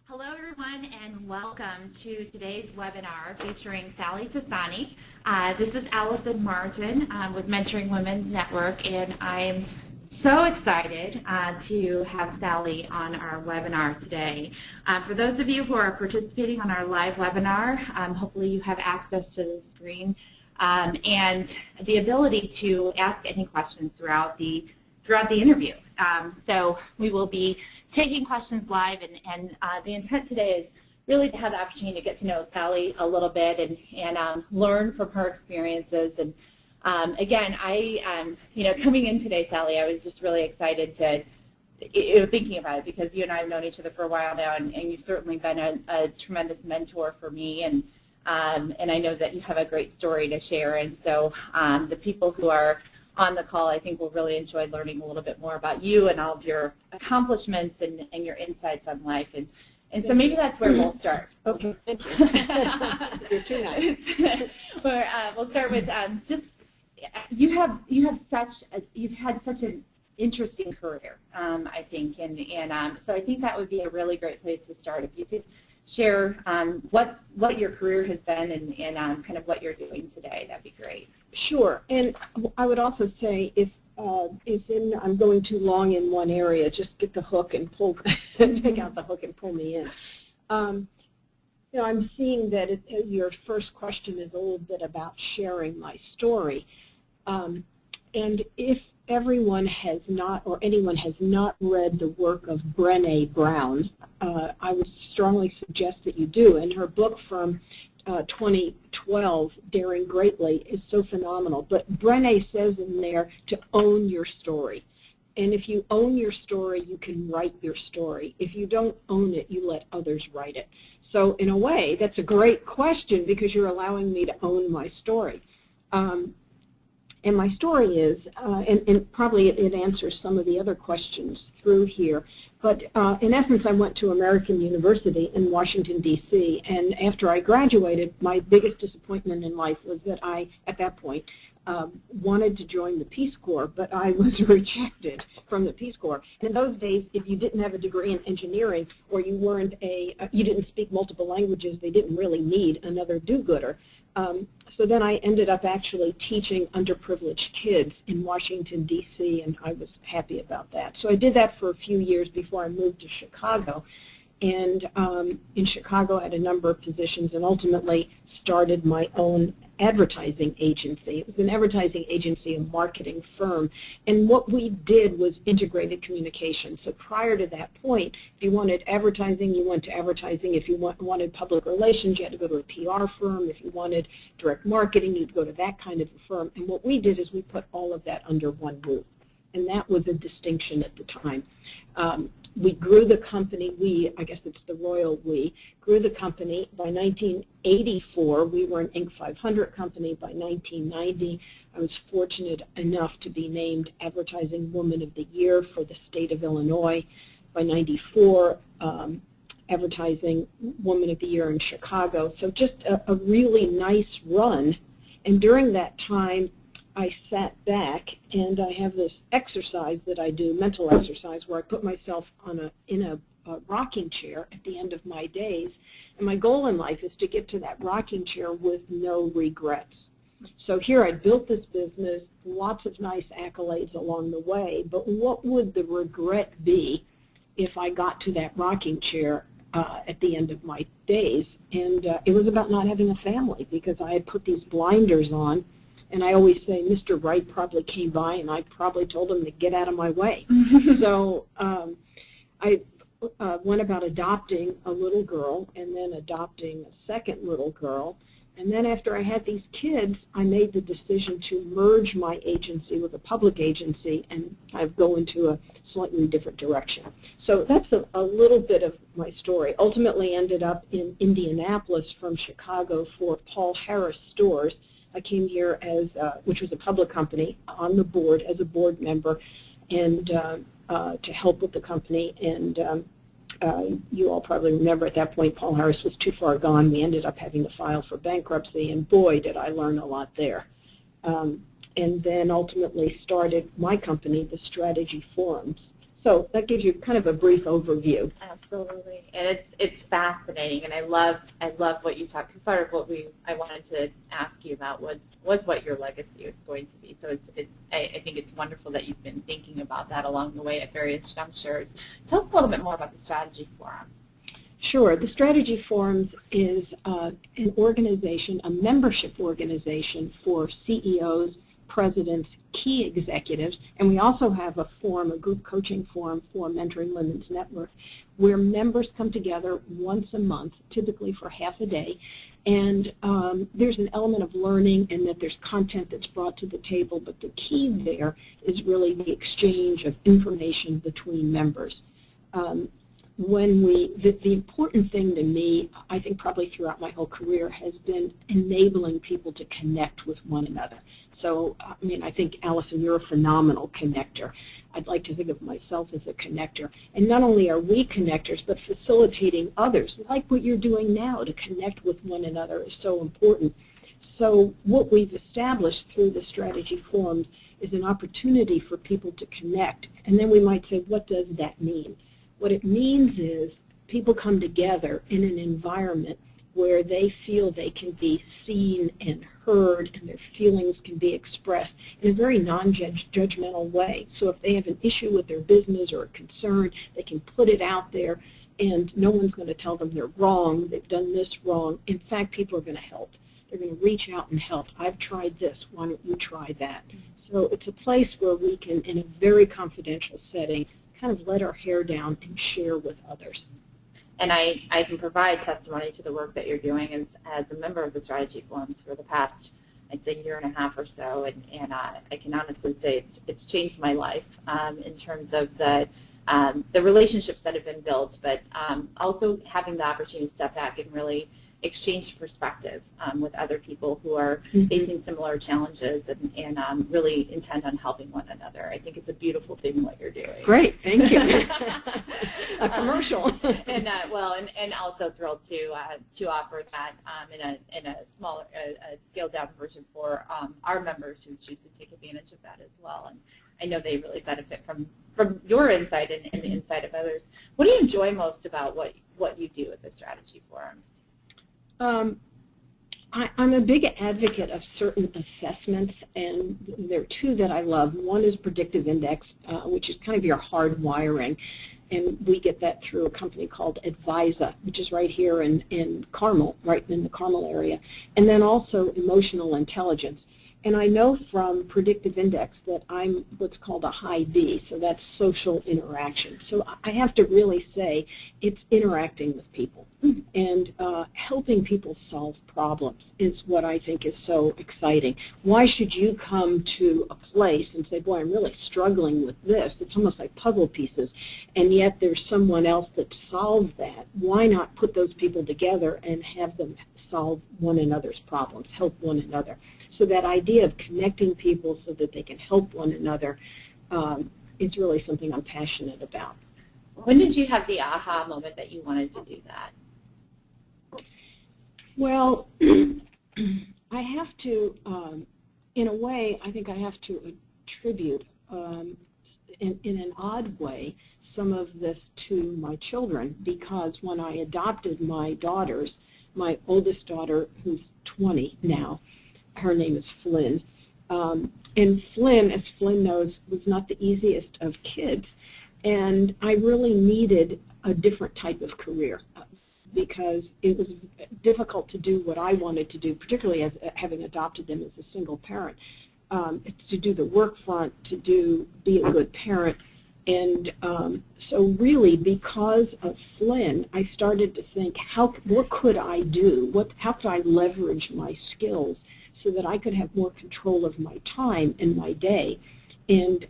Hello, everyone, and welcome to today's webinar featuring Sally Tassani. This is Allison Martin with Mentoring Women's Network, and I'm so excited to have Sally on our webinar today. For those of you who are participating on our live webinar, hopefully you have access to the screen and the ability to ask any questions throughout the interview. So we will be taking questions live, and the intent today is really to have the opportunity to get to know Sally a little bit and learn from her experiences. And again, coming in today, Sally, I was just really excited to thinking about it because you and I have known each other for a while now, and you've certainly been a tremendous mentor for me, and I know that you have a great story to share. And so the people who are on the call, I think, will really enjoy learning a little bit more about you and all of your accomplishments and your insights on life. And so maybe that's where we'll start. Okay, thank you. You're too nice. We'll start with just you've had such an interesting career, I think, and so I think that would be a really great place to start. If you could share what your career has been and kind of what you're doing today, that'd be great. Sure, and I would also say if I'm going too long in one area, just get the hook and pull, take out the hook and pull me in. I'm seeing that your first question is a little bit about sharing my story, and if everyone has not, or anyone has not read the work of Brené Brown, I would strongly suggest that you do. And her book from 2012, Daring Greatly, is so phenomenal. But Brené says in there to own your story. And if you own your story, you can write your story. If you don't own it, you let others write it. So in a way, that's a great question because you're allowing me to own my story. And my story is, and probably it answers some of the other questions through here, but in essence I went to American University in Washington, D.C., and after I graduated, my biggest disappointment in life was that I, at that point, wanted to join the Peace Corps, but I was rejected from the Peace Corps. And in those days, if you didn't have a degree in engineering or you weren't you didn't speak multiple languages, they didn't really need another do-gooder. So then I ended up actually teaching underprivileged kids in Washington, D.C., and I was happy about that. So I did that for a few years before I moved to Chicago. And in Chicago I had a number of positions and ultimately started my own advertising agency. It was an advertising agency, a marketing firm, and what we did was integrated communication. So prior to that point, if you wanted advertising, you went to advertising. If you wanted public relations, you had to go to a PR firm. If you wanted direct marketing, you'd go to that kind of a firm. And what we did is we put all of that under one roof, and that was a distinction at the time. We grew the company, I guess it's the royal we, grew the company. By 1984, we were an Inc. 500 company. By 1990, I was fortunate enough to be named Advertising Woman of the Year for the state of Illinois. By 94, Advertising Woman of the Year in Chicago. So just a really nice run. And during that time, I sat back, and I have this exercise that I do, mental exercise, where I put myself in a rocking chair at the end of my days. And my goal in life is to get to that rocking chair with no regrets. So here I built this business, lots of nice accolades along the way, but what would the regret be if I got to that rocking chair at the end of my days? And it was about not having a family because I had put these blinders on. And I always say Mr. Right probably came by, and I probably told him to get out of my way. So I went about adopting a little girl and then adopting a second little girl. And then after I had these kids, I made the decision to merge my agency with a public agency and kind of go into a slightly different direction. So that's a little bit of my story. Ultimately ended up in Indianapolis from Chicago for Paul Harris Stores. I came here as, which was a public company, on the board as a board member, and to help with the company. And you all probably remember at that point Paul Harris was too far gone. We ended up having to file for bankruptcy, and boy, did I learn a lot there. And then ultimately started my company, the Strategy Forums. So that gives you kind of a brief overview. Absolutely, and it's fascinating, and I love what you talked. Part of what I wanted to ask you about was what your legacy is going to be. So I think it's wonderful that you've been thinking about that along the way at various junctures. Tell us a little bit more about the Strategy Forum. Sure. The Strategy Forums is an organization, a membership organization for CEOs, presidents, key executives, and we also have a forum, a group coaching forum for Mentoring Women's Network, where members come together once a month, typically for half a day, and there's an element of learning and that there's content that's brought to the table, but the key there is really the exchange of information between members. The important thing to me, I think probably throughout my whole career, has been enabling people to connect with one another. So, I mean, I think, Allison, you're a phenomenal connector. I'd like to think of myself as a connector. And not only are we connectors, but facilitating others, like what you're doing now, to connect with one another is so important. So what we've established through the Strategy Forums is an opportunity for people to connect. And then we might say, what does that mean? What it means is people come together in an environment where they feel they can be seen and heard and their feelings can be expressed in a very non-judgmental way. So if they have an issue with their business or a concern, they can put it out there and no one's going to tell them they're wrong, they've done this wrong. In fact, people are going to help. They're going to reach out and help. I've tried this. Why don't you try that? So it's a place where we can, in a very confidential setting, kind of let our hair down and share with others. And I can provide testimony to the work that you're doing as a member of the Strategy Forums for the past, I'd say, year and a half or so, and I can honestly say it's changed my life in terms of the relationships that have been built, but also having the opportunity to step back and really exchange perspectives with other people who are facing similar challenges and really intent on helping one another. I think it's a beautiful thing what you're doing. Great, thank you. A commercial. And also thrilled to offer that in a smaller, scaled down version for our members who choose to take advantage of that as well. And I know they really benefit from your insight and the insight of others. What do you enjoy most about what you do at the Strategy Forum? I'm a big advocate of certain assessments, and there are two that I love. One is predictive index, which is kind of your hard wiring, and we get that through a company called Advisa, which is right here in Carmel, right in the Carmel area, and then also emotional intelligence. And I know from predictive index that I'm what's called a high B, so that's social interaction. So I have to really say it's interacting with people and helping people solve problems is what I think is so exciting. Why should you come to a place and say, boy, I'm really struggling with this? It's almost like puzzle pieces, and yet there's someone else that solved that. Why not put those people together and have them solve one another's problems, help one another? So that idea of connecting people so that they can help one another is really something I'm passionate about. When did you have the aha moment that you wanted to do that? Well, I have to, in a way, I think I have to attribute, in an odd way, some of this to my children, because when I adopted my daughters, my oldest daughter, who's 20 now, her name is Flynn. And Flynn, as Flynn knows, was not the easiest of kids. And I really needed a different type of career because it was difficult to do what I wanted to do, particularly as having adopted them as a single parent, to do the work front, to be a good parent. And so really, because of Flynn, I started to think, what could I do? How could I leverage my skills so that I could have more control of my time and my day and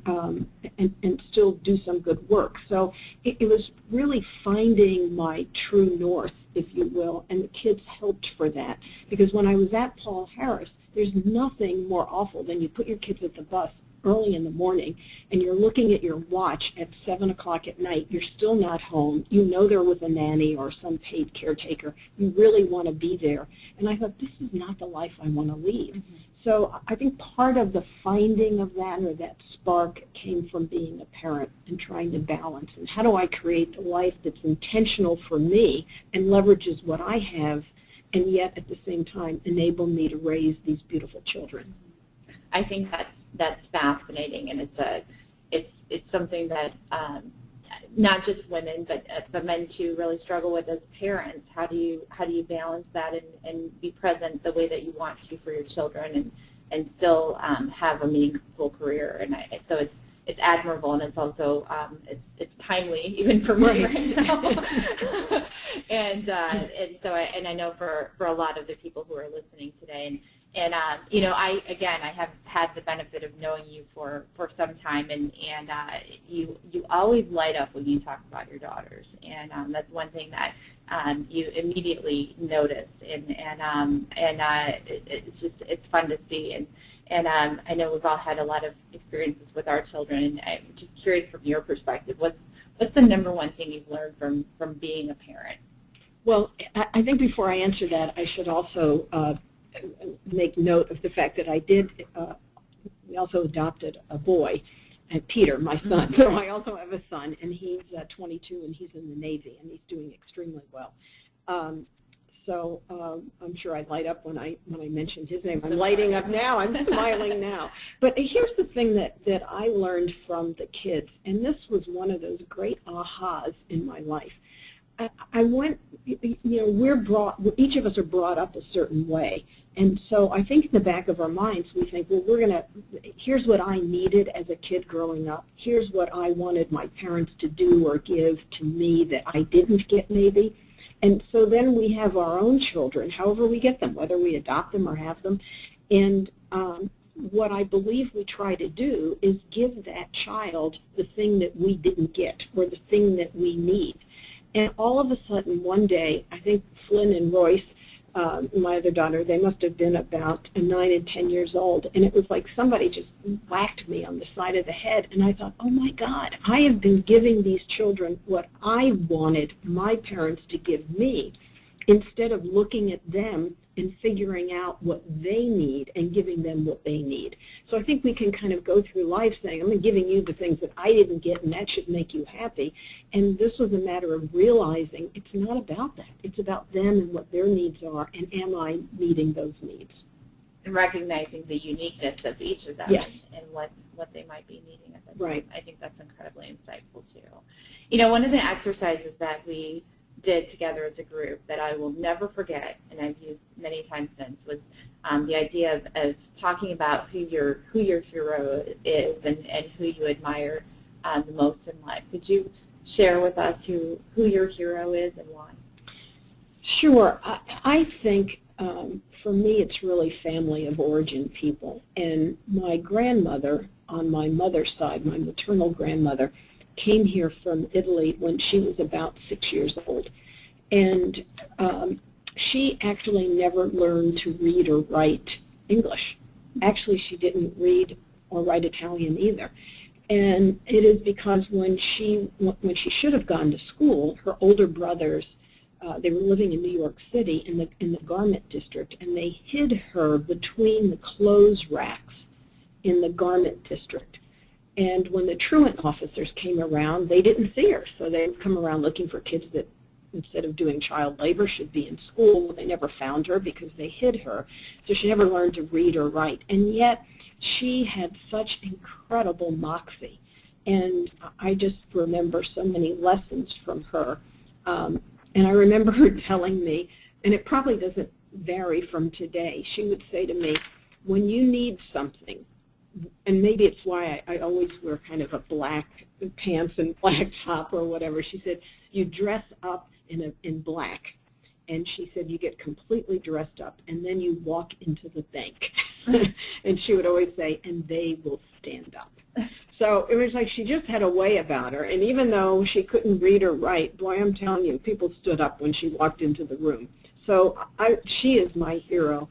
still do some good work. So it was really finding my true north, if you will, and the kids helped for that. Because when I was at Paul Harris, there's nothing more awful than you put your kids at the bus early in the morning and you're looking at your watch at 7 o'clock at night. You're still not home. You know they're with a nanny or some paid caretaker. You really want to be there. And I thought, this is not the life I want to lead. so I think part of the finding of that, or that spark, came from being a parent and trying to balance. And how do I create a life that's intentional for me and leverages what I have, and yet at the same time enable me to raise these beautiful children? I think that's fascinating, and it's something that not just women, but men too really struggle with as parents. How do you balance that and be present the way that you want to for your children, and still have a meaningful career? And so it's admirable, and it's also it's timely even for me right now. and so I know for a lot of the people who are listening today. And you know, I have had the benefit of knowing you for some time, and you always light up when you talk about your daughters, and that's one thing that you immediately notice, and it's fun to see, and I know we've all had a lot of experiences with our children, and I'm just curious from your perspective, what's the number one thing you've learned from being a parent? Well, I think before I answer that, I should also make note of the fact that I did, we also adopted a boy, Peter, my son. So I also have a son, and he's 22, and he's in the Navy, and he's doing extremely well. So I'm sure I light up when I mention his name. I'm lighting up now. I'm smiling now. But here's the thing that I learned from the kids, and this was one of those great ahas in my life. I went, you know, each of us are brought up a certain way. And so I think in the back of our minds we think, well, here's what I needed as a kid growing up. Here's what I wanted my parents to do or give to me that I didn't get maybe. And so then we have our own children, however we get them, whether we adopt them or have them. And what I believe we try to do is give that child the thing that we didn't get, or the thing that we need. And all of a sudden, one day, I think Flynn and Royce, my other daughter, they must have been about 9 and 10 years old, and it was like somebody just whacked me on the side of the head, and I thought, oh my God, I have been giving these children what I wanted my parents to give me, instead of looking at them and figuring out what they need and giving them what they need. So I think we can kind of go through life saying, I'm giving you the things that I didn't get, and that should make you happy. And this was a matter of realizing it's not about that. It's about them and what their needs are, and am I meeting those needs? And recognizing the uniqueness of each of them, yes, and what they might be needing at that time. Right. I think that's incredibly insightful too. You know, one of the exercises that we did together as a group that I will never forget, and I've used many times since, was the idea of talking about who your hero is, and who you admire the most in life. Could you share with us who your hero is and why? Sure. I think for me it's really family of origin people. And my grandmother on my mother's side, my maternal grandmother, came here from Italy when she was about 6 years old. And she actually never learned to read or write English. Actually, she didn't read or write Italian either. And it is because when she should have gone to school, her older brothers, they were living in New York City in the garment district, and they hid her between the clothes racks in the garment district. And when the truant officers came around, they didn't see her. So they would come around looking for kids that, instead of doing child labor, should be in school. They never found her because they hid her. So she never learned to read or write. And yet she had such incredible moxie. And I just remember so many lessons from her. And I remember her telling me, and it probably doesn't vary from today, she would say to me, when you need something, and maybe it's why I always wear kind of a black pants and black top or whatever. She said, you dress up in black. And she said, you get completely dressed up, and then you walk into the bank. And she would always say, and they will stand up. So it was like she just had a way about her. And even though she couldn't read or write, boy, I'm telling you, people stood up when she walked into the room. So she is my hero.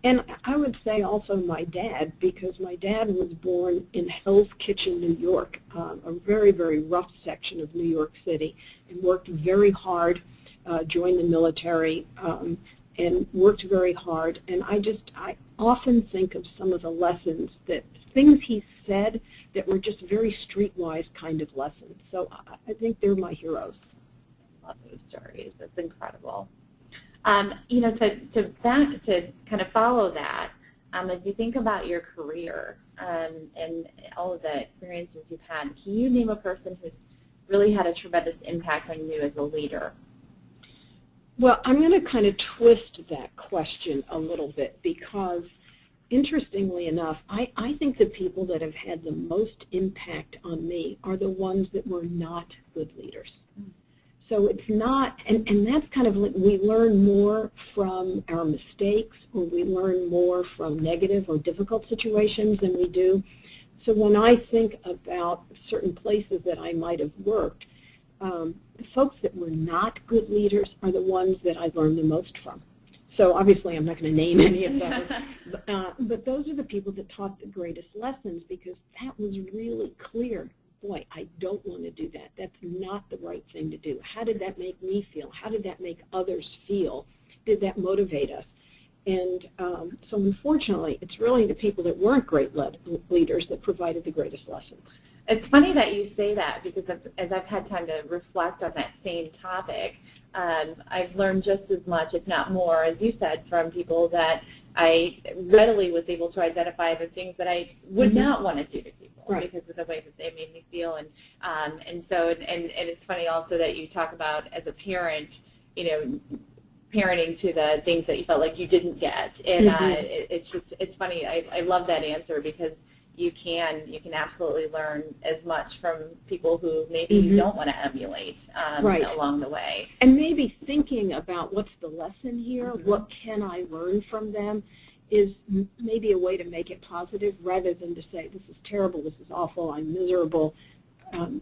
And I would say also my dad, because my dad was born in Hell's Kitchen, New York, a very, very rough section of New York City, and worked very hard, joined the military, and worked very hard. And I often think of some of the lessons, that things he said that were just very streetwise kind of lessons. So I think they're my heroes. I love those stories. That's incredible. You know, to kind of follow that, as you think about your career and all of the experiences you've had, can you name a person who's really had a tremendous impact on you as a leader? Well, I'm going to kind of twist that question a little bit, because interestingly enough, I think the people that have had the most impact on me are the ones that were not good leaders. So it's not, and that's kind of like, we learn more from our mistakes, or we learn more from negative or difficult situations than we do. So when I think about certain places that I might have worked, the folks that were not good leaders are the ones that I learned the most from. So obviously I'm not going to name any of those, but those are the people that taught the greatest lessons, because that was really clear. Boy, I don't want to do that. That's not the right thing to do. How did that make me feel? How did that make others feel? Did that motivate us? And so unfortunately, it's really the people that weren't great leaders that provided the greatest lessons. It's funny that you say that, because as I've had time to reflect on that same topic, I've learned just as much, if not more, as you said, from people that I readily was able to identify the things that I would not want to do to people, right, because of the way that they made me feel. And it's funny also that you talk about, as a parent, you know, parenting to the things that you felt like you didn't get. And it's funny. I love that answer, because you can absolutely learn as much from people who maybe you don't want to emulate along the way. And maybe thinking about what's the lesson here, what can I learn from them, is maybe a way to make it positive, rather than to say, this is terrible, this is awful, I'm miserable.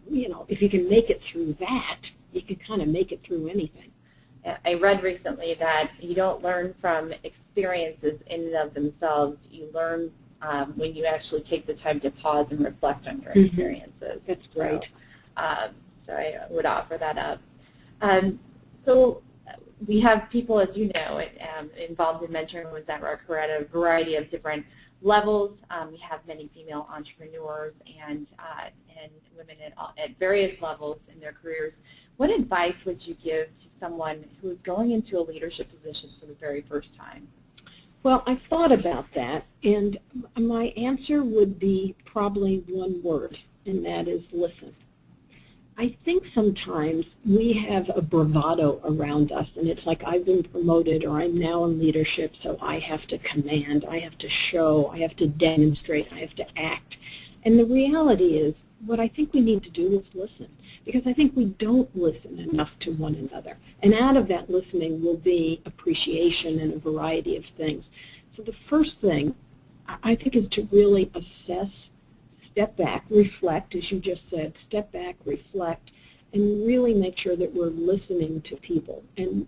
You know, if you can make it through that, you can kind of make it through anything. I read recently that you don't learn from experiences in and of themselves. You learn when you actually take the time to pause and reflect on your experiences. That's great. So I would offer that up. So we have people, as you know, involved in Mentoring Women's Network who are at a variety of different levels. We have many female entrepreneurs and women at various levels in their careers. What advice would you give to someone who is going into a leadership position for the very first time? Well, I've thought about that, and my answer would be probably one word, and that is listen. I think sometimes we have a bravado around us, and it's like, I've been promoted, or I'm now in leadership, so I have to command, I have to show, I have to demonstrate, I have to act. And the reality is, what I think we need to do is listen, because I think we don't listen enough to one another. And out of that listening will be appreciation and a variety of things. So the first thing, I think, is to really assess, step back, reflect, as you just said, step back, reflect, and really make sure that we're listening to people. And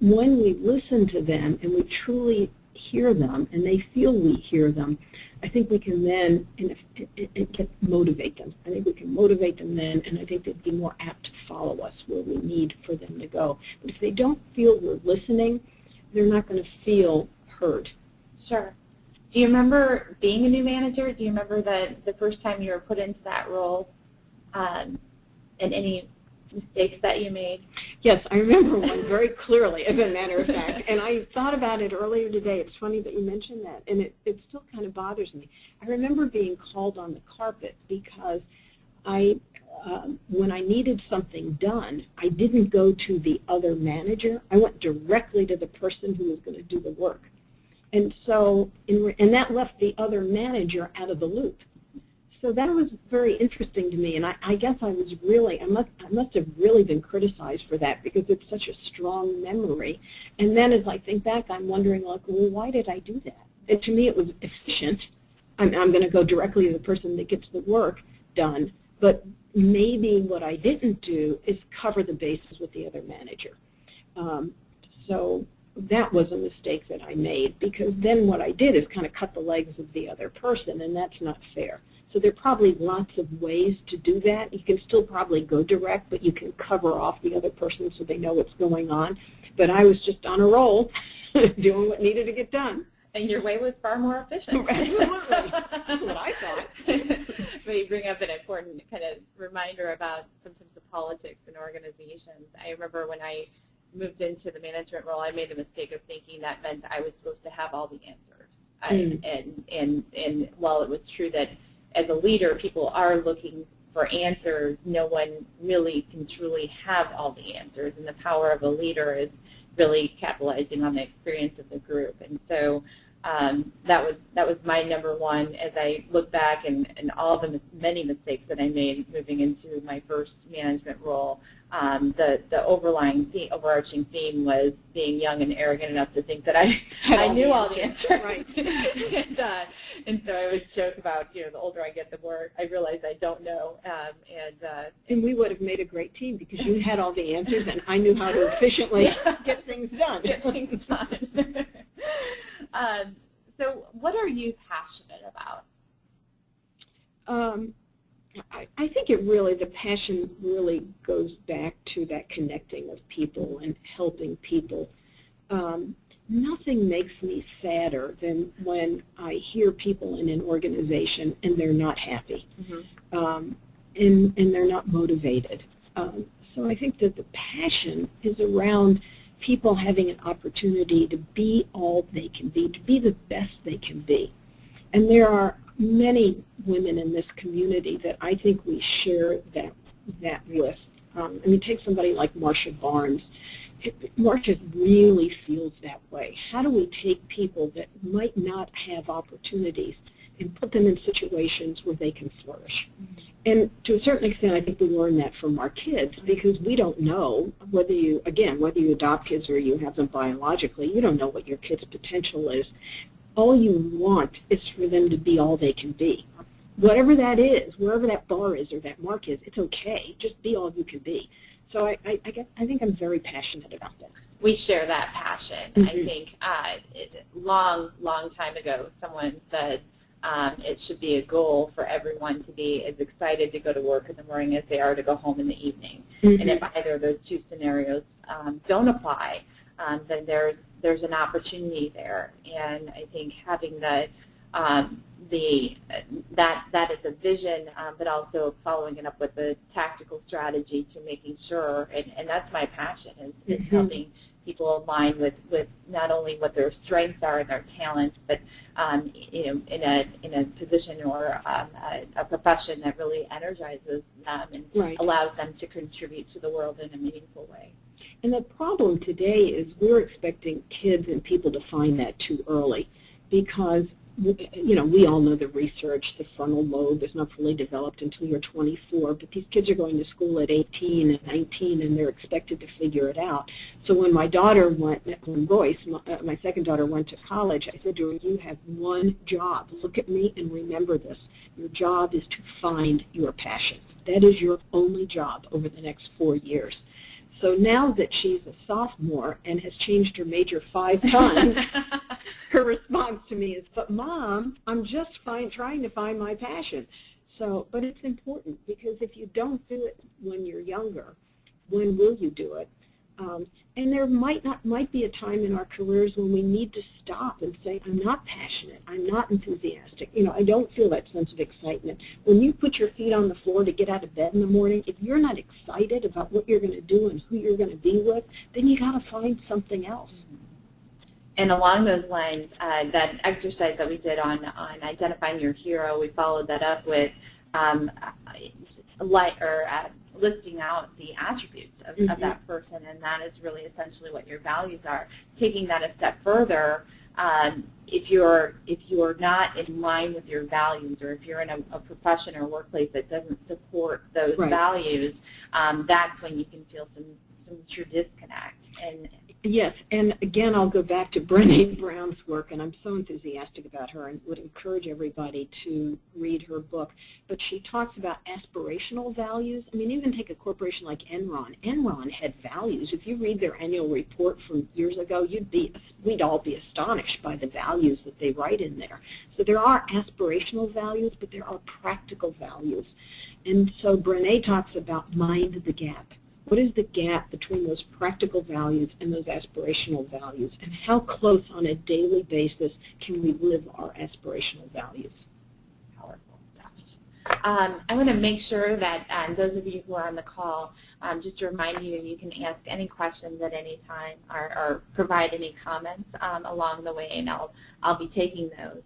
when we listen to them and we truly hear them and they feel we hear them, I think we can then motivate them. I think we can motivate them then, and I think they'd be more apt to follow us where we need for them to go. But if they don't feel we're listening, they're not going to feel heard. Sure. Do you remember being a new manager? Do you remember the first time you were put into that role, and any mistakes that you made? Yes, I remember one very clearly, as a matter of fact, and I thought about it earlier today. It's funny that you mentioned that, and it still kind of bothers me. I remember being called on the carpet because when I needed something done, I didn't go to the other manager. I went directly to the person who was going to do the work. And so, and that left the other manager out of the loop. So that was very interesting to me, and I guess I was really, I must have really been criticized for that, because it's such a strong memory. And then as I think back, I'm wondering, like, well, why did I do that? And to me, it was efficient. I'm going to go directly to the person that gets the work done, but maybe what I didn't do is cover the bases with the other manager. So that was a mistake that I made, because then what I did is kind of cut the legs of the other person, and that's not fair. So there are probably lots of ways to do that. You can still probably go direct, but you can cover off the other person so they know what's going on. But I was just on a roll, doing what needed to get done. And your way was far more efficient. Absolutely. That's what I thought. But you bring up an important kind of reminder about sometimes the politics in organizations. I remember when I moved into the management role, I made the mistake of thinking that meant I was supposed to have all the answers. And while it was true that as a leader, people are looking for answers, no one really can truly have all the answers. And the power of a leader is really capitalizing on the experience of the group. And so that was my number one as I look back and all the many mistakes that I made moving into my first management role. The overarching theme was being young and arrogant enough to think that I knew all the answers. Right. And so I would joke about, the older I get, the more I realize I don't know. And we would have made a great team because you had all the answers and I knew how to efficiently get things done. So what are you passionate about? I think the passion really goes back to that connecting of people and helping people. Nothing makes me sadder than when I hear people in an organization and they're not happy, and they're not motivated. So I think that the passion is around people having an opportunity to be all they can be, to be the best they can be. And there are many women in this community that I think we share that with. Take somebody like Marsha Barnes. Marsha really feels that way. How do we take people that might not have opportunities and put them in situations where they can flourish? And to a certain extent, I think we learn that from our kids, because we don't know whether you adopt kids or you have them biologically, you don't know what your kid's potential is. All you want is for them to be all they can be. Whatever that is, wherever that bar is or that mark is, it's okay. Just be all you can be. So I think I'm very passionate about that. We share that passion. I think long time ago, someone said it should be a goal for everyone to be as excited to go to work in the morning as they are to go home in the evening. And if either of those two scenarios don't apply, then there's an opportunity there. And I think having that is a vision, but also following it up with a tactical strategy to making sure, and that's my passion, is helping people align with not only what their strengths are and their talents, but in a position or a profession that really energizes them and allows them to contribute to the world in a meaningful way. And the problem today is we're expecting kids and people to find that too early, because we all know the research, the frontal lobe is not fully developed until you're 24, but these kids are going to school at 18 and 19, and they're expected to figure it out. So when my daughter when Royce, my second daughter, went to college, I said to her, you have one job. Look at me and remember this. Your job is to find your passion. That is your only job over the next 4 years. So now that she's a sophomore and has changed her major 5 times, her response to me is, but Mom, I'm just trying to find my passion. But it's important, because if you don't do it when you're younger, when will you do it? And there might be a time in our careers when we need to stop and say, I'm not passionate, I'm not enthusiastic, I don't feel that sense of excitement. When you put your feet on the floor to get out of bed in the morning, if you're not excited about what you're going to do and who you're going to be with, then you got to find something else. And along those lines, that exercise that we did on identifying your hero, we followed that up with listing out the attributes of that person, and that is really essentially what your values are. Taking that a step further, if you're not in line with your values, or if you're in a profession or workplace that doesn't support those values, that's when you can feel some true disconnect. And Yes, and again, I'll go back to Brené Brown's work, and I'm so enthusiastic about her and would encourage everybody to read her book. But she talks about aspirational values. I mean, even take a corporation like Enron. Enron had values. If you read their annual report from years ago, we'd all be astonished by the values that they write in there. So there are aspirational values, but there are practical values. And so Brené talks about mind the gap. What is the gap between those practical values and those aspirational values? And how close on a daily basis can we live our aspirational values? Powerful stuff. I want to make sure that those of you who are on the call, just to remind you, you can ask any questions at any time or provide any comments along the way, and I'll be taking those.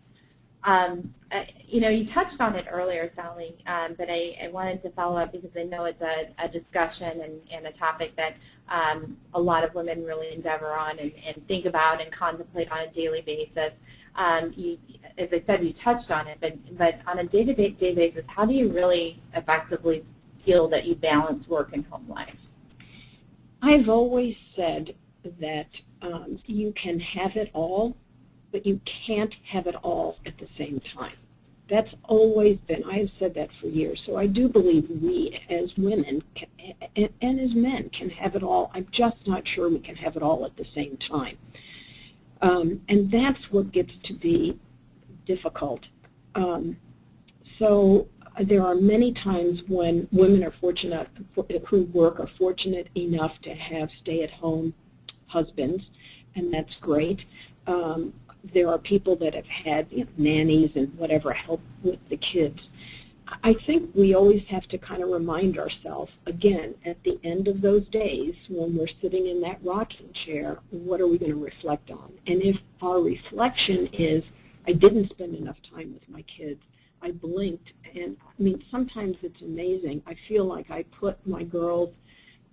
You touched on it earlier, Sally, but I wanted to follow up because I know it's a discussion and a topic that a lot of women really endeavor on and think about and contemplate on a daily basis. As I said, you touched on it, but on a day-to-day basis, how do you really effectively feel that you balance work and home life? I've always said that you can have it all, but you can't have it all at the same time. That's always been, I have said that for years. So I do believe we as women and as men can have it all. I'm just not sure we can have it all at the same time. And that's what gets to be difficult. So there are many times when women are fortunate, who work are fortunate enough to have stay-at-home husbands, and that's great. There are people that have had nannies and whatever help with the kids. I think we always have to kind of remind ourselves, again, at the end of those days when we're sitting in that rocking chair, what are we going to reflect on? And if our reflection is, I didn't spend enough time with my kids, I blinked, and I mean, sometimes it's amazing. I feel like I put my girls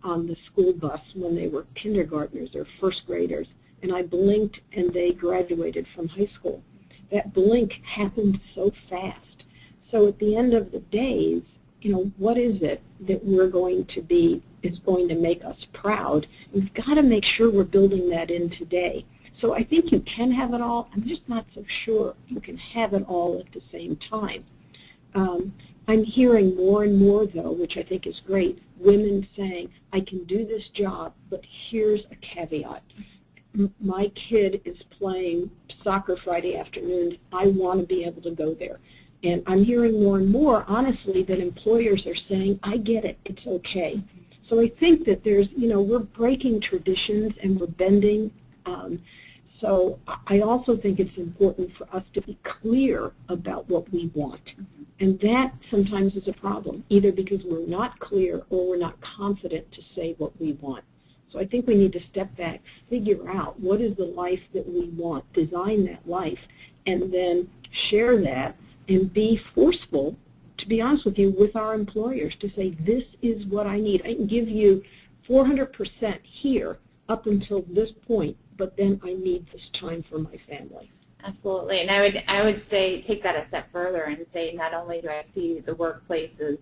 on the school bus when they were kindergartners or first graders, and I blinked and they graduated from high school. That blink happened so fast. So at the end of the days, what is it that we're going to be, is going to make us proud? We've got to make sure we're building that in today. So I think you can have it all. I'm just not so sure you can have it all at the same time. I'm hearing more and more, though, which I think is great, women saying, I can do this job, but here's a caveat. My kid is playing soccer Friday afternoons. I want to be able to go there. And I'm hearing more and more, honestly, that employers are saying, I get it, it's okay. So I think that there's, we're breaking traditions and we're bending. So I also think it's important for us to be clear about what we want. And that sometimes is a problem, either because we're not clear or we're not confident to say what we want. So I think we need to step back, figure out what is the life that we want, design that life, and then share that and be forceful, to be honest with you, with our employers to say, this is what I need. I can give you 400% here up until this point, but then I need this time for my family. Absolutely, and I would say take that a step further and say not only do I see the workplaces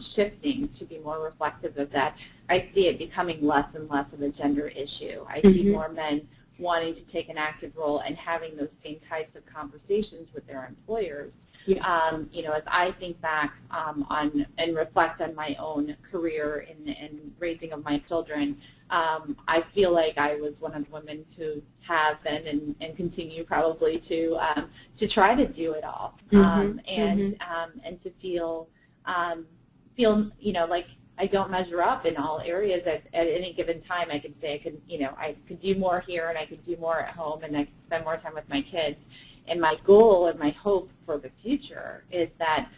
shifting to be more reflective of that, I see it becoming less and less of a gender issue. I see more men wanting to take an active role and having those same types of conversations with their employers. Yeah. As I think back on and reflect on my own career in raising of my children, I feel like I was one of the women who have been and continue probably to try to do it all, and to feel like I don't measure up in all areas at any given time. I could say I could do more here and I could do more at home and I could spend more time with my kids. And my goal and my hope for the future is that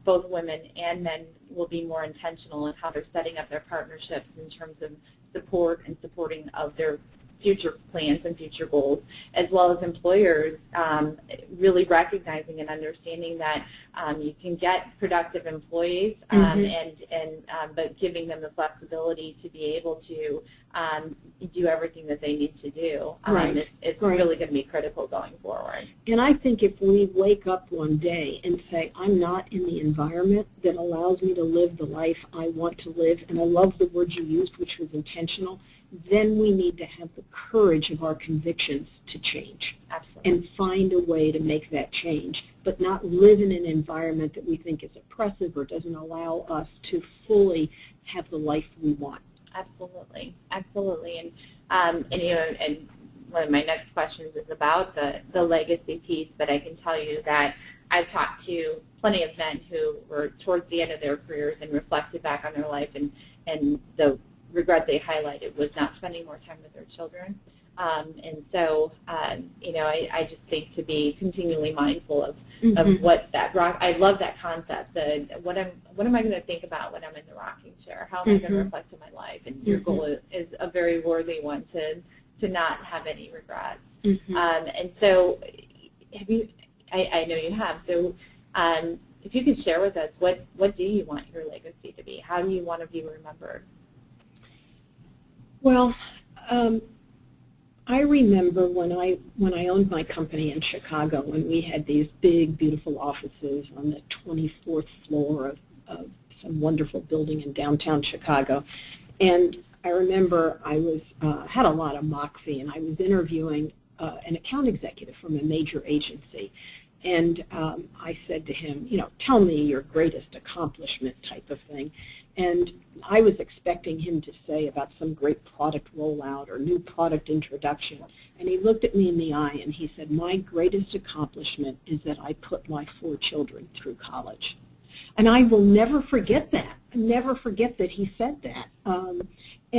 both women and men will be more intentional in how they're setting up their partnerships in terms of support and supporting of their future plans and future goals, as well as employers really recognizing and understanding that you can get productive employees but giving them the flexibility to be able to do everything that they need to do. It's really going to be critical going forward. And I think if we wake up one day and say, I'm not in the environment that allows me to live the life I want to live, and I love the word you used, which was intentional. then we need to have the courage of our convictions to change. Absolutely. And find a way to make that change, but not live in an environment that we think is oppressive or doesn't allow us to fully have the life we want. Absolutely, absolutely. And one of my next questions is about the legacy piece, but I can tell you that I've talked to plenty of men who were towards the end of their careers and reflected back on their life, and the regret they highlighted was not spending more time with their children. And so, I just think to be continually mindful of what that rock. I love that concept. What am I going to think about when I'm in the rocking chair? How am I going to reflect on my life? And your goal is a very worthy one to not have any regrets. And so, have you? I know you have. So, if you could share with us, what do you want your legacy to be? How do you want to be remembered? Well, I remember when I owned my company in Chicago, when we had these big, beautiful offices on the 24th floor of some wonderful building in downtown Chicago. And I remember I was had a lot of moxie, and I was interviewing an account executive from a major agency. And I said to him, tell me your greatest accomplishment type of thing. And I was expecting him to say about some great product rollout or new product introduction. And he looked at me in the eye and he said, my greatest accomplishment is that I put my 4 children through college. And I will never forget that. Never forget that he said that. And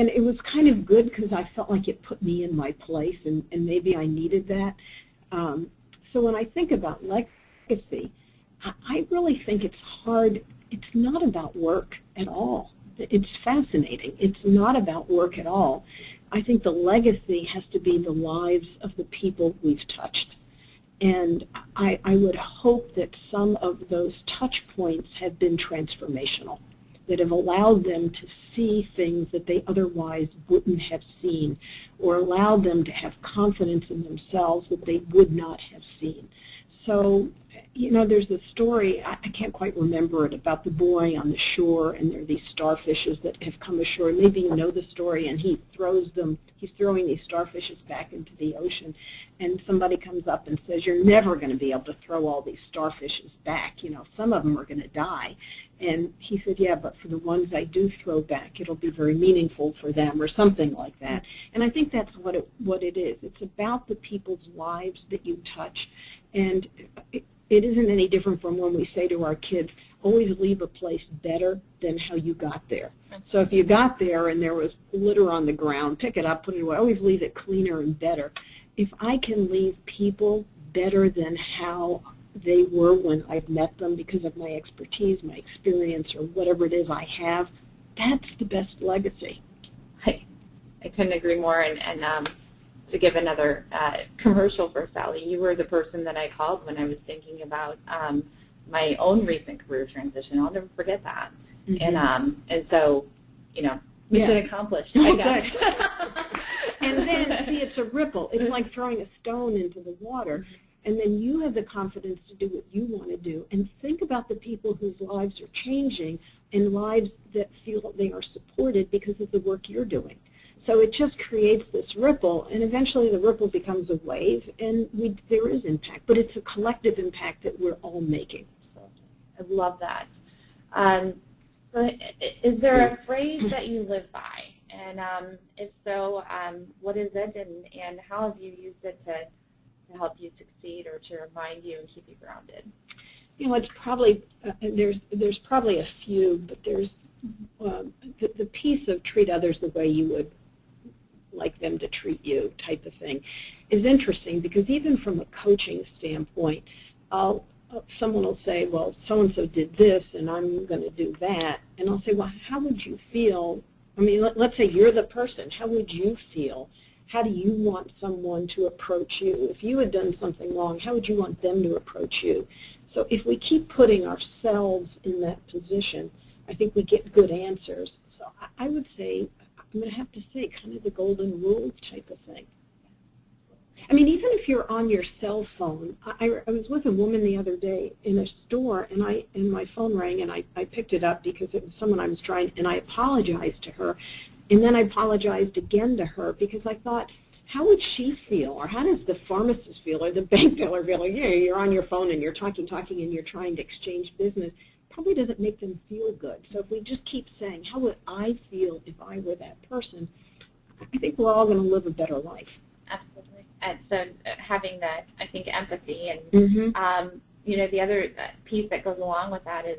it was kind of good because I felt like it put me in my place, and maybe I needed that. So when I think about legacy, I really think it's hard. It's not about work at all. It's fascinating. It's not about work at all. I think the legacy has to be the lives of the people we've touched. And I would hope that some of those touch points have been transformational, that have allowed them to see things that they otherwise wouldn't have seen, or allowed them to have confidence in themselves that they would not have seen. So, there's a story, I can't quite remember it, about the boy on the shore, and there are these starfishes that have come ashore. Maybe you know the story, and he's throwing these starfishes back into the ocean, and somebody comes up and says, you're never going to be able to throw all these starfishes back. Some of them are going to die. And he said, yeah, but for the ones I do throw back, it'll be very meaningful for them, or something like that. And I think that's what it is. It's about the people's lives that you touch. And it isn't any different from when we say to our kids, always leave a place better than how you got there. So if you got there and there was litter on the ground, pick it up, put it away, always leave it cleaner and better. If I can leave people better than how they were when I've met them because of my expertise, my experience, or whatever it is I have, that's the best legacy. I couldn't agree more. And to give another commercial for Sally, you were the person that I called when I was thinking about my own recent career transition. I'll never forget that. And so, mission accomplished. Oh, good. And then, see, it's a ripple. It's like throwing a stone into the water. And then you have the confidence to do what you want to do. And think about the people whose lives are changing, and lives that feel that they are supported because of the work you're doing. So it just creates this ripple, and eventually the ripple becomes a wave, and there is impact. But it's a collective impact that we're all making. So I love that. So is there a phrase that you live by? And if so, what is it, and how have you used it to help you succeed, or to remind you and keep you grounded? It's probably, there's probably a few, but there's the piece of treat others the way you would like them to treat you type of thing is interesting, because even from a coaching standpoint, someone will say, well, so-and-so did this, and I'm going to do that. And I'll say, well, how would you feel? I mean, let's say you're the person. How would you feel? How do you want someone to approach you? If you had done something wrong, how would you want them to approach you? So if we keep putting ourselves in that position, I think we get good answers. So I would say, I'm going to have to say, kind of the golden rule type of thing. I mean, even if you're on your cell phone, I was with a woman the other day in a store, and my phone rang, and I picked it up because it was someone I was trying, and I apologized to her. And then I apologized again to her because I thought, how would she feel, or how does the pharmacist feel, or the bank teller feel? Like, you're on your phone and you're talking, and you're trying to exchange business. Probably doesn't make them feel good. So if we just keep saying, how would I feel if I were that person, I think we're all going to live a better life. Absolutely. And so having that, I think, empathy and, the other piece that goes along with that is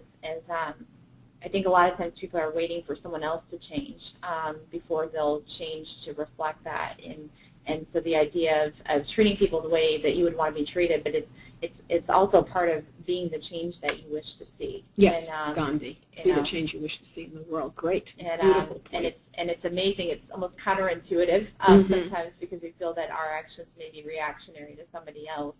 I think a lot of times people are waiting for someone else to change before they'll change to reflect that. And so the idea of treating people the way that you would want to be treated, but it's also part of being the change that you wish to see. Yes, Gandhi. Be the change you wish to see in the world. Great. Beautiful point. And it's amazing. It's almost counterintuitive sometimes because we feel that our actions may be reactionary to somebody else.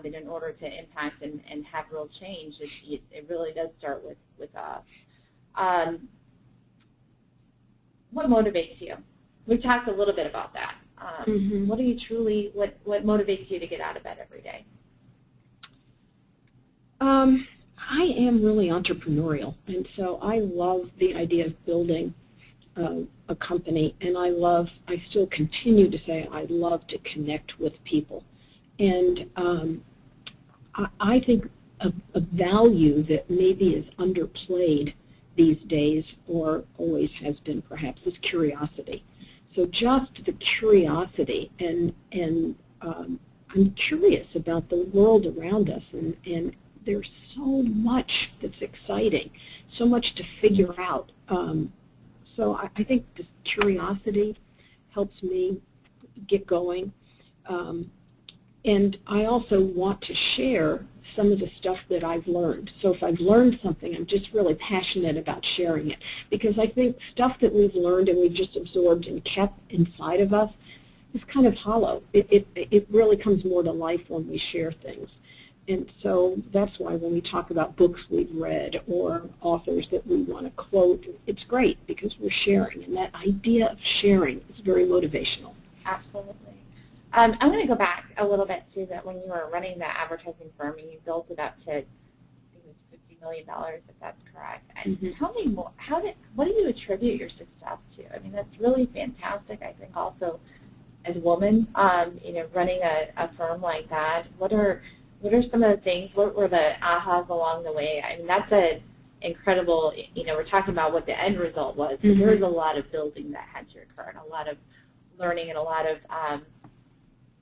But in order to impact and have real change, it really does start with us. What motivates you? We talked a little bit about that. What do you truly, what motivates you to get out of bed every day? I am really entrepreneurial, and so I love the idea of building a company, and I still continue to say I love to connect with people. And I think a value that maybe is underplayed these days, or always has been perhaps, is curiosity. So just the curiosity, and I'm curious about the world around us, and there's so much that's exciting, so much to figure out. So I think this curiosity helps me get going. And I also want to share some of the stuff that I've learned. So if I've learned something, I'm just really passionate about sharing it, because I think stuff that we've learned and we've just absorbed and kept inside of us is kind of hollow. It really comes more to life when we share things. And so that's why when we talk about books we've read or authors that we want to quote, it's great because we're sharing. And that idea of sharing is very motivational. Absolutely. I'm going to go back a little bit to that when you were running the advertising firm and you built it up to, I think it was $50 million, if that's correct. And tell me more, what do you attribute your success to? I mean, that's really fantastic, I think, also as a woman, running a firm like that. What are some of the things, what were the ahas along the way? I mean, that's an incredible, we're talking about what the end result was, but there was a lot of building that had to occur and a lot of learning and a lot of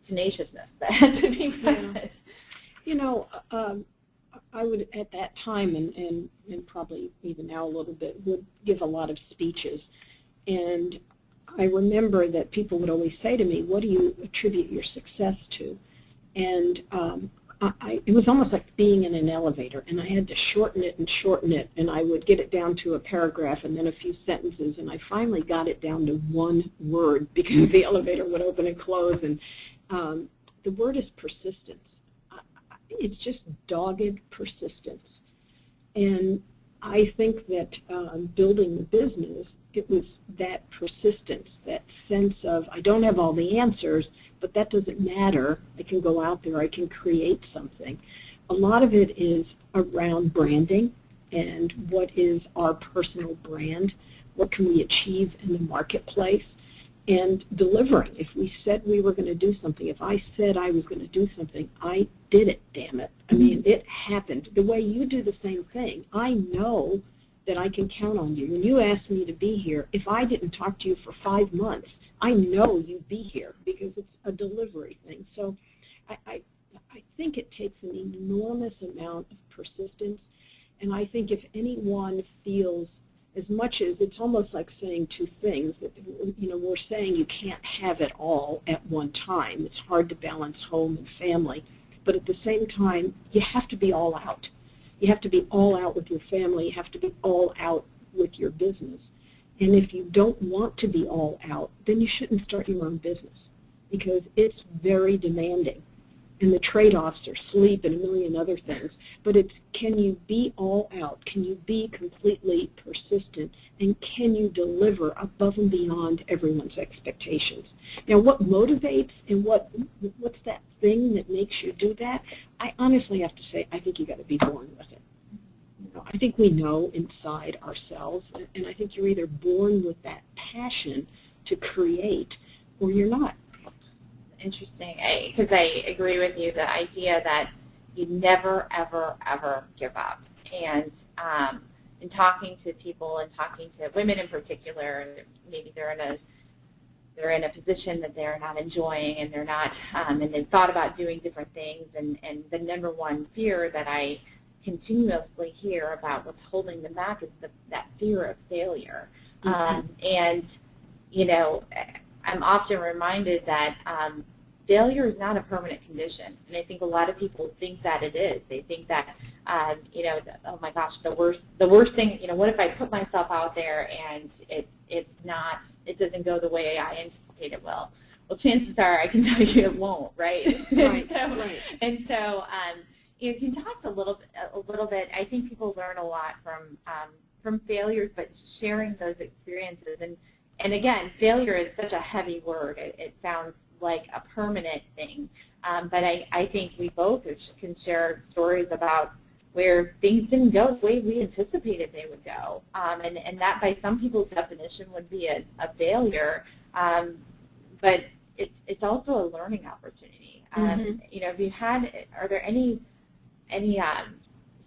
tenaciousness that had to be present. I would, at that time, and probably even now a little bit, would give a lot of speeches. And I remember that people would always say to me, what do you attribute your success to? And it was almost like being in an elevator, and I had to shorten it, and I would get it down to a paragraph and then a few sentences, and I finally got it down to one word because the elevator would open and close, and the word is persistence. It's just dogged persistence. And I think that building the business, it was that persistence, that sense of, I don't have all the answers, but that doesn't matter. I can go out there, I can create something. A lot of it is around branding and what is our personal brand, what can we achieve in the marketplace, and delivering. If we said we were going to do something, if I said I was going to do something, I did it, damn it. I mean, it happened. The way you do the same thing, I know that I can count on you. When you asked me to be here, if I didn't talk to you for 5 months, I know you'd be here because it's a delivery thing. So I think it takes an enormous amount of persistence, and I think if anyone feels, as much as it's almost like saying two things, that, we're saying you can't have it all at one time. It's hard to balance home and family, but at the same time, you have to be all out. You have to be all out with your family. You have to be all out with your business. And if you don't want to be all out, then you shouldn't start your own business because it's very demanding. And the trade-offs are sleep and a million other things. But it's, can you be all out? Can you be completely persistent? And can you deliver above and beyond everyone's expectations? Now, what motivates and what's that thing that makes you do that? I honestly have to say, I think you got to be born with it. I think we know inside ourselves, and I think you're either born with that passion to create or you're not. Interesting, because I agree with you, the idea that you never, ever, ever give up. And in talking to people and talking to women in particular, maybe they're in a position that they're not enjoying and they're not, and they've thought about doing different things, and the number one fear that I continuously hear about what's holding them back is that fear of failure. And, you know, I'm often reminded that failure is not a permanent condition, and I think a lot of people think that it is. They think that, you know, oh my gosh, the worst thing, you know, what if I put myself out there and it doesn't go the way I anticipate it will? Well, chances are I can tell you it won't, right? Right. And so you can talk a little bit. I think people learn a lot from failures, but sharing those experiences. And again, failure is such a heavy word. It sounds like a permanent thing. But I think we both can share stories about where things didn't go the way we anticipated they would go. And that by some people's definition would be a failure. But it's also a learning opportunity. You know, are there any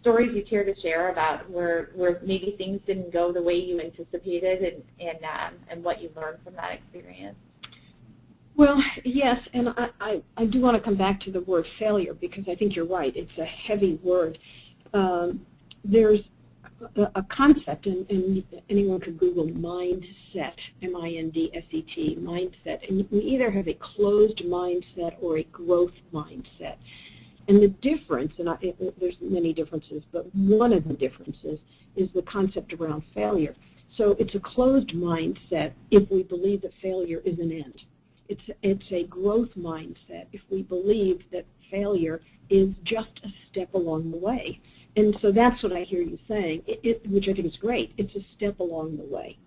stories you care to share about where maybe things didn't go the way you anticipated and what you learned from that experience? Well, yes, and I do want to come back to the word failure because I think you're right. It's a heavy word. There's a concept, and anyone could Google mindset, M-I-N-D-S-E-T, mindset, and we either have a closed mindset or a growth mindset. And the difference, and there's many differences, but one of the differences is the concept around failure. So it's a closed mindset if we believe that failure is an end. It's a growth mindset if we believe that failure is just a step along the way. And so that's what I hear you saying, which I think is great. It's a step along the way.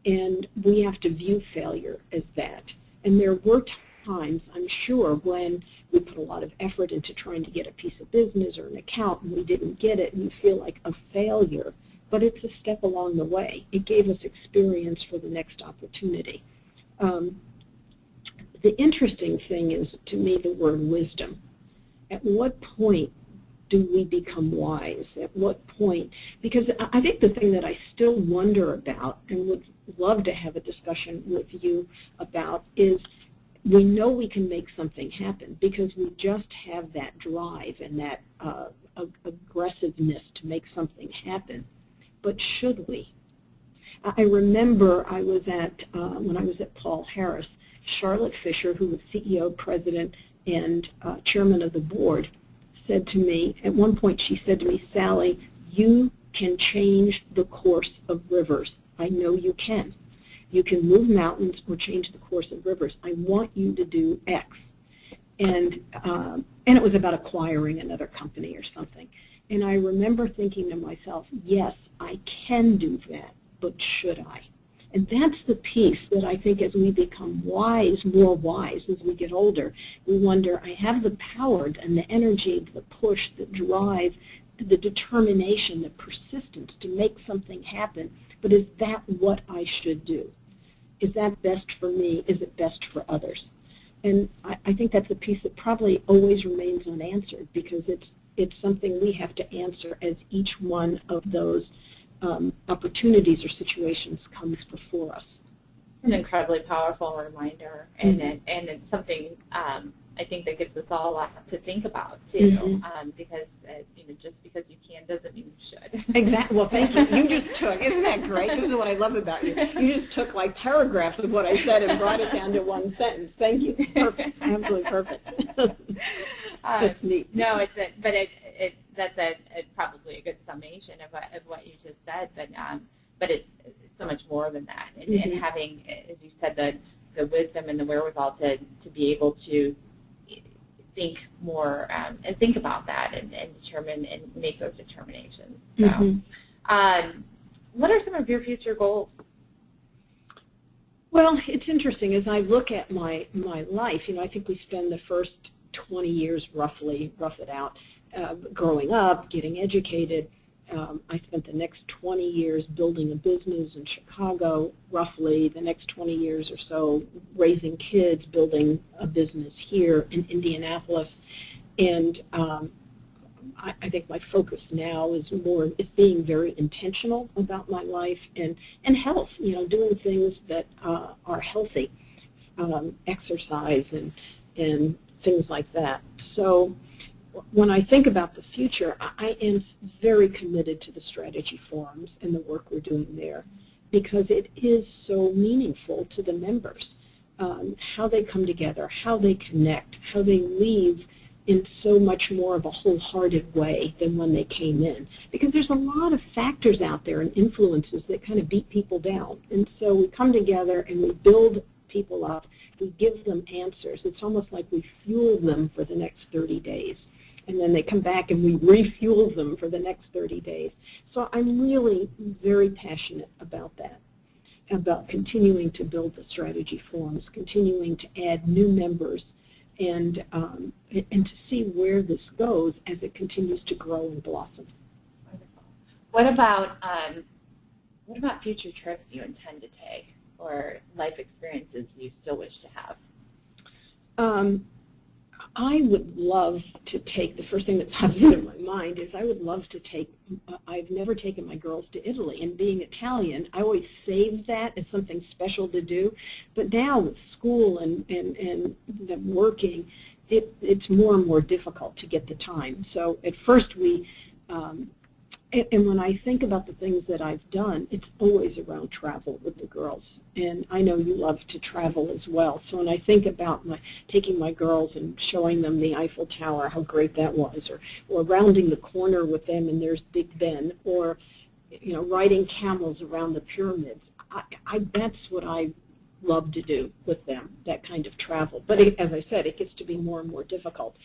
And we have to view failure as that. And there were times, I'm sure, when we put a lot of effort into trying to get a piece of business or an account and we didn't get it and you feel like a failure. But it's a step along the way. It gave us experience for the next opportunity. The interesting thing is, to me, the word wisdom. At what point do we become wise? At what point? Because I think the thing that I still wonder about and would love to have a discussion with you about is we know we can make something happen because we just have that drive and that aggressiveness to make something happen. But should we? I remember I was when I was at Paul Harris, Charlotte Fisher, who was CEO, president, and chairman of the board, said to me, at one point she said to me, Sally, you can change the course of rivers. I know you can. You can move mountains or change the course of rivers. I want you to do X. And it was about acquiring another company or something. And I remember thinking to myself, yes, I can do that, but should I? And that's the piece that I think as we become wise, more wise as we get older, we wonder, I have the power and the energy, the push, the drive, the determination, the persistence to make something happen, but is that what I should do? Is that best for me? Is it best for others? And I think that's a piece that probably always remains unanswered because it's something we have to answer as each one of those opportunities or situations comes before us. An incredibly powerful reminder, and it's something I think that gives us all a lot to think about too. Because just because you can doesn't mean you should. Exactly. Well, thank you. You just took. Isn't that great? This is what I love about you. You just took like paragraphs of what I said and brought it down to one sentence. Thank you. Perfect. Absolutely perfect. That's neat. No, that's probably a good summation of what you just said, but it's so much more than that. And having, as you said, the wisdom and the wherewithal to be able to think more and think about that and determine and make those determinations. So, what are some of your future goals? Well, it's interesting. As I look at my life, I think we spend the first 20 years roughly, rough it out, growing up, getting educated, I spent the next 20 years building a business in Chicago, roughly the next 20 years or so raising kids, building a business here in Indianapolis. And I think my focus now is being very intentional about my life and health, doing things that are healthy, exercise and things like that. So when I think about the future, I am very committed to the strategy forums and the work we're doing there because it is so meaningful to the members, how they come together, how they connect, how they leave in so much more of a wholehearted way than when they came in. Because there's a lot of factors out there and influences that kind of beat people down. And so we come together and we build people up, we give them answers. It's almost like we fuel them for the next 30 days. And then they come back and we refuel them for the next 30 days. So I'm really very passionate about that, about continuing to build the strategy forums, continuing to add new members, and to see where this goes as it continues to grow and blossom. Wonderful. What about future trips you intend to take or life experiences you still wish to have? I would love to take, the first thing that pops into my mind is I would love to take, I've never taken my girls to Italy, and being Italian, I always save that as something special to do, but now with school and the working, it's more and more difficult to get the time. So at first and when I think about the things that I've done, it's always around travel with the girls. And I know you love to travel as well. So when I think about taking my girls and showing them the Eiffel Tower, how great that was, or rounding the corner with them and there's Big Ben, or riding camels around the pyramids, that's what I love to do with them, that kind of travel. But as I said, it gets to be more and more difficult.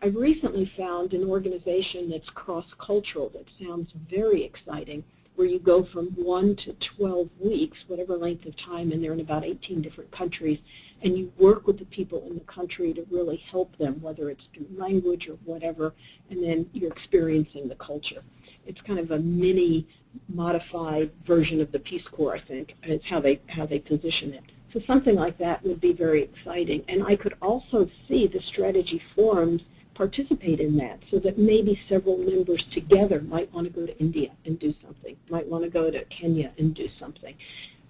I've recently found an organization that's cross-cultural that sounds very exciting, where you go from 1 to 12 weeks, whatever length of time, and they're in about 18 different countries, and you work with the people in the country to really help them, whether it's through language or whatever, and then you're experiencing the culture. It's kind of a mini modified version of the Peace Corps, I think, is how they position it. So something like that would be very exciting. And I could also see the strategy forums participate in that, so that maybe several members together might want to go to India and do something, might want to go to Kenya and do something.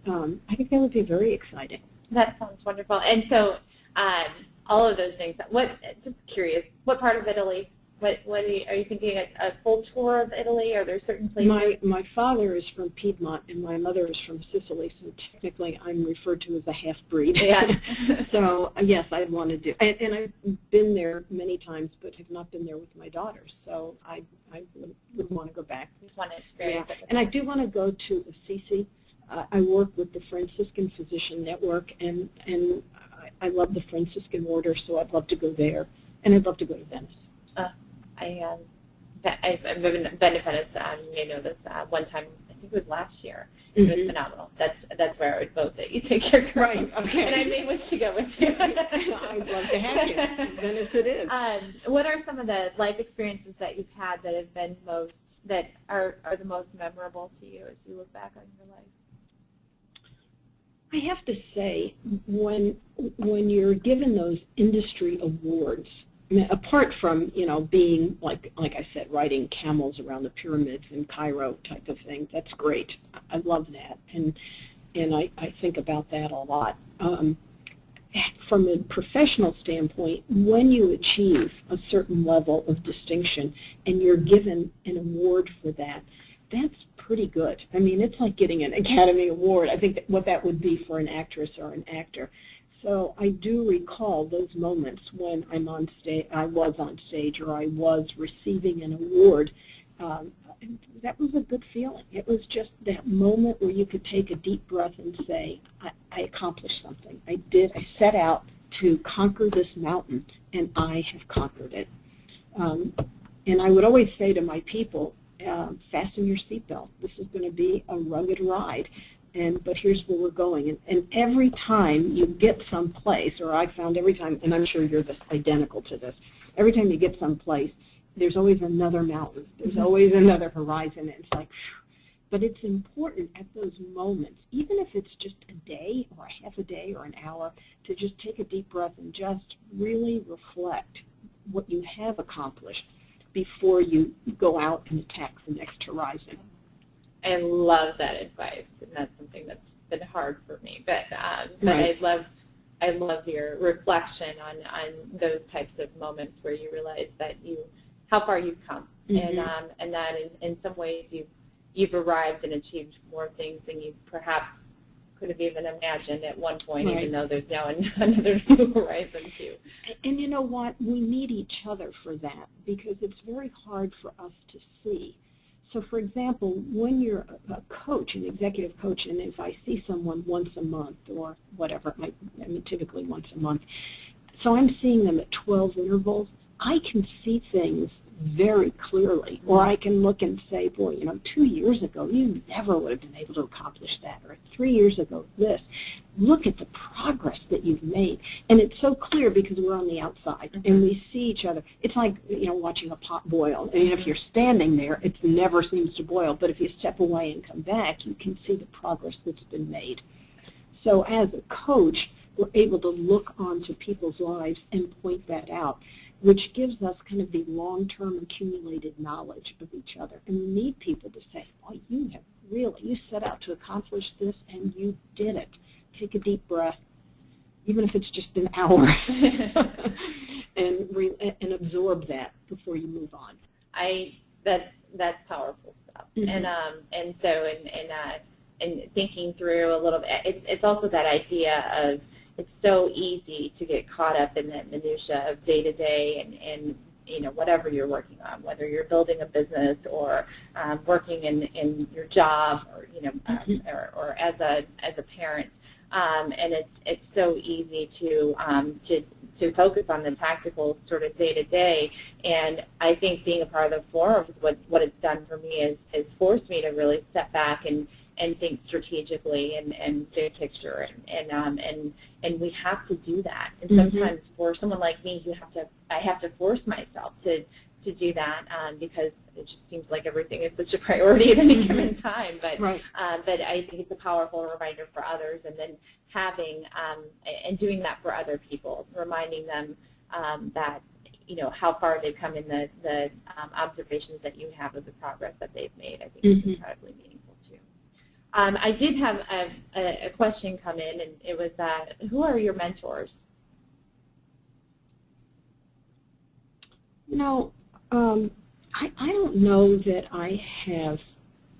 I think that would be very exciting. That sounds wonderful. And so all of those things, just curious, what part of Italy? Are you thinking a full tour of Italy? Are there certain places? My father is from Piedmont and my mother is from Sicily, so technically I'm referred to as a half-breed. Yeah. So yes, I'd want to do, and I've been there many times, but have not been there with my daughters. So I would want to go back. Just want to experience it. And I do want to go to Assisi. I work with the Franciscan Physician Network, and I love the Franciscan Order, so I'd love to go there, and I'd love to go to Venice. I've been to Venice, you know this, one time, I think it was last year. It was phenomenal. That's where I would vote that you take your girls. Right, okay. And I may wish to go with you. I'd love to have you. Venice it is. What are some of the life experiences that you've had that have been that are the most memorable to you as you look back on your life? I have to say, when you're given those industry awards, I mean, apart from, being, like I said, riding camels around the pyramids in Cairo type of thing, that's great. I love that, and I think about that a lot. From a professional standpoint, when you achieve a certain level of distinction and you're given an award for that, that's pretty good. I mean, it's like getting an Academy Award. I think what that would be for an actress or an actor. So I do recall those moments when I was on stage, or I was receiving an award. That was a good feeling. It was just that moment where you could take a deep breath and say, I accomplished something. I set out to conquer this mountain, and I have conquered it. And I would always say to my people, fasten your seatbelt. This is going to be a rugged ride. But here's where we're going. And every time you get someplace, or I found every time, and I'm sure you're identical to this, every time you get someplace, there's always another mountain. There's always another horizon. And it's like, but it's important at those moments, even if it's just a day or a half a day or an hour, to just take a deep breath and just really reflect what you have accomplished before you go out and attack the next horizon. I love that advice, and that's something that's been hard for me. But Right. I love your reflection on those types of moments where you realize that how far you've come, and that in some ways you've arrived and achieved more things than you perhaps could have even imagined at one point, Right. even though there's now another new horizon too. And you know what? We need each other for that, because it's very hard for us to see. So, for example, when you're a coach, an executive coach, and if I see someone once a month or whatever, typically once a month, so I'm seeing them at 12 intervals, I can see things very clearly, or I can look and say, boy, 2 years ago you never would have been able to accomplish that, or 3 years ago this. Look at the progress that you've made. And it's so clear because we're on the outside and we see each other. It's like, watching a pot boil. And if you're standing there, it never seems to boil, but if you step away and come back, you can see the progress that's been made. So as a coach, we're able to look onto people's lives and point that out, which gives us kind of the long-term accumulated knowledge of each other. And we need people to say, oh, you set out to accomplish this and you did it. Take a deep breath, even if it's just an hour, and absorb that before you move on. That's powerful stuff. And thinking through a little bit, it's also that idea of, it's so easy to get caught up in that minutia of day to day and whatever you're working on, whether you're building a business or working in your job, or or as a parent, and it's so easy to focus on the tactical sort of day to day. And I think being a part of the forum, what it's done for me is forced me to really step back and think strategically and big picture, and we have to do that. And sometimes for someone like me, I have to force myself to do that, because it just seems like everything is such a priority at any given time. But Right. But I think it's a powerful reminder for others, and then having and doing that for other people, reminding them that how far they've come in the observations that you have of the progress that they've made. I think is incredibly meaningful. I did have a question come in, and it was, who are your mentors? I don't know that I have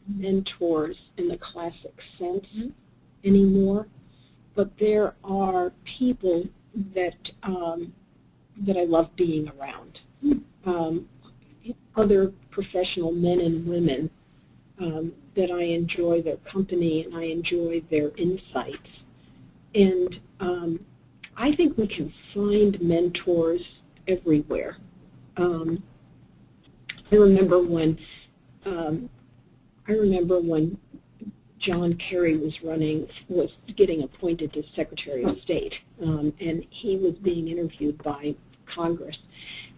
mentors in the classic sense anymore, but there are people that that I love being around. Other professional men and women that I enjoy their company and I enjoy their insights. And I think we can find mentors everywhere. I remember when John Kerry was getting appointed as Secretary of State, and he was being interviewed by Congress.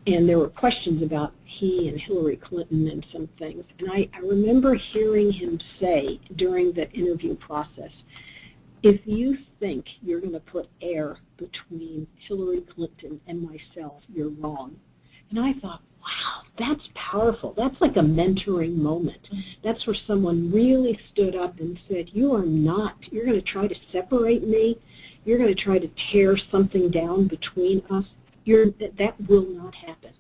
And there were questions about he and Hillary Clinton and some things. And I remember hearing him say during the interview process, if you think you're going to put air between Hillary Clinton and myself, you're wrong. And I thought, wow, that's powerful. That's like a mentoring moment. That's where someone really stood up and said, you're going to try to separate me. You're going to try to tear something down between us. That will not happen.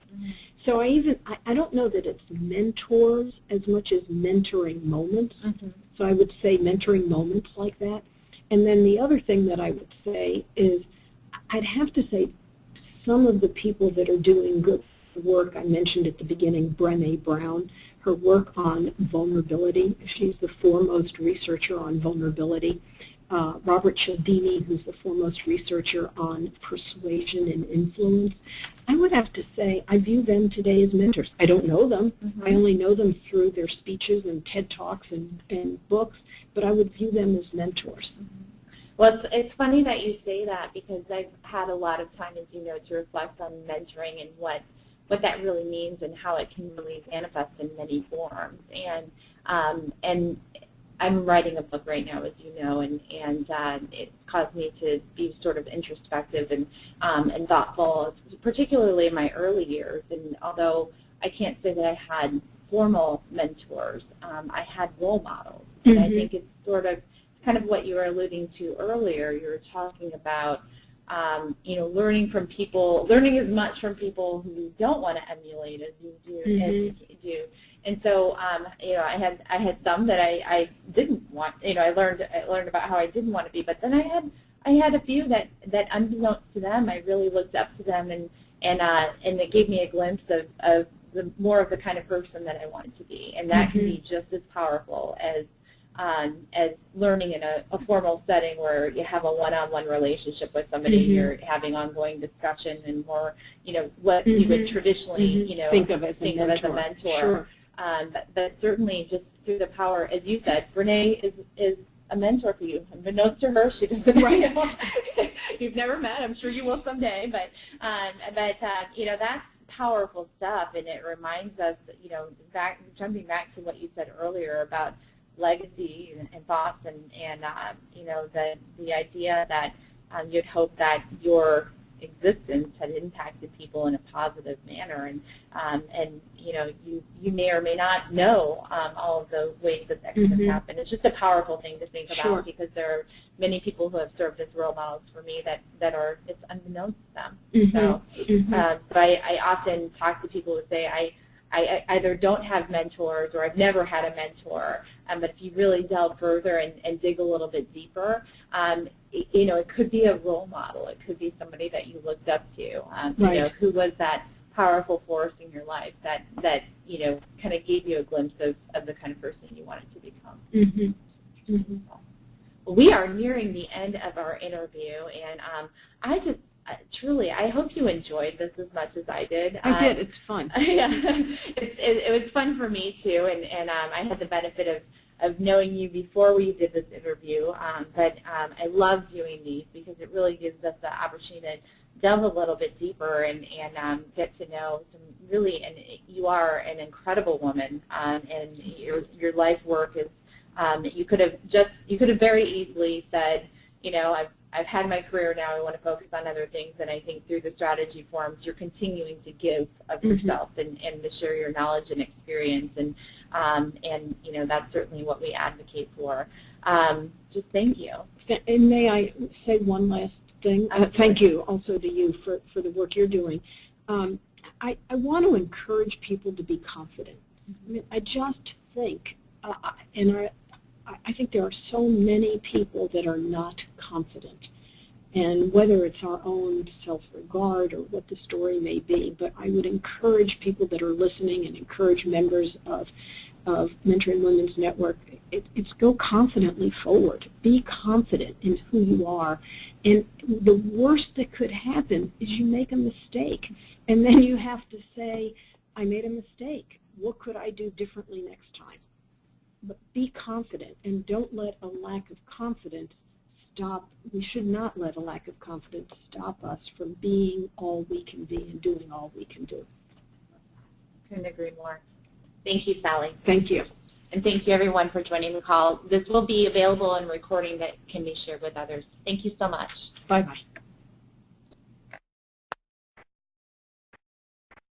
So I don't know that it's mentors as much as mentoring moments. So I would say mentoring moments like that. And then the other thing that I would say is, I'd have to say some of the people that are doing good work, I mentioned at the beginning, Brené Brown, her work on vulnerability. She's the foremost researcher on vulnerability. Robert Cialdini, who's the foremost researcher on persuasion and influence. I would have to say I view them today as mentors. I don't know them. I only know them through their speeches and TED Talks and books, but I would view them as mentors. Well, it's funny that you say that, because I've had a lot of time, as you know, to reflect on mentoring and what what that really means and how it can really manifest in many forms. And I'm writing a book right now, as you know, and it caused me to be sort of introspective and thoughtful, particularly in my early years. And although I can't say that I had formal mentors, I had role models. And I think it's sort of kind of what you were alluding to earlier. You were talking about learning from people, learning as much from people who you don't want to emulate as you do. And so, I had some that I didn't want. I learned about how I didn't want to be. But then I had a few that unbeknownst to them, I really looked up to them, and it gave me a glimpse of more of the kind of person that I wanted to be. And that can be just as powerful as learning in a formal setting where you have a one-on-one relationship with somebody, you're having ongoing discussion and more, what you would traditionally, think of as a mentor. Sure. But certainly just through the power, as you said, Renee is a mentor for you. Unbeknownst to her, she doesn't know. You've never met. I'm sure you will someday. But that's powerful stuff, and it reminds us, jumping back to what you said earlier about legacy and thoughts, and the idea that you'd hope that your existence had impacted people in a positive manner, and you may or may not know all of the ways that that could have happened. It's just a powerful thing to think about, because there are many people who have served as role models for me that are, it's unbeknownst to them. So I often talk to people who say, I either don't have mentors or I've never had a mentor, but if you really delve further and dig a little bit deeper, it could be a role model. It could be somebody that you looked up to, who was that powerful force in your life that kind of gave you a glimpse of the kind of person you wanted to become. Well, we are nearing the end of our interview, and I hope you enjoyed this as much as I did. I did. It's fun. Yeah, it was fun for me too, and I had the benefit of knowing you before we did this interview. But I love doing these because it really gives us the opportunity to delve a little bit deeper and get to know some really. And you are an incredible woman, and your life work is. You could have very easily said, I've had my career now, I want to focus on other things, and I think through the strategy forums you're continuing to give of yourself and to share your knowledge and experience, and that's certainly what we advocate for. Just thank you. And may I say one last thing? Thank you also to you for the work you're doing. I want to encourage people to be confident. I mean, I just think, I think there are so many people that are not confident, and whether it's our own self-regard or what the story may be, but I would encourage people that are listening and encourage members of Mentoring Women's Network, it's go confidently forward. Be confident in who you are, and the worst that could happen is you make a mistake, and then you have to say, I made a mistake. What could I do differently next time? But be confident, and don't let a lack of confidence stop. We should not let a lack of confidence stop us from being all we can be and doing all we can do. Couldn't agree more. Thank you, Sally. Thank you. And thank you, everyone, for joining the call. This will be available in recording that can be shared with others. Thank you so much. Bye-bye.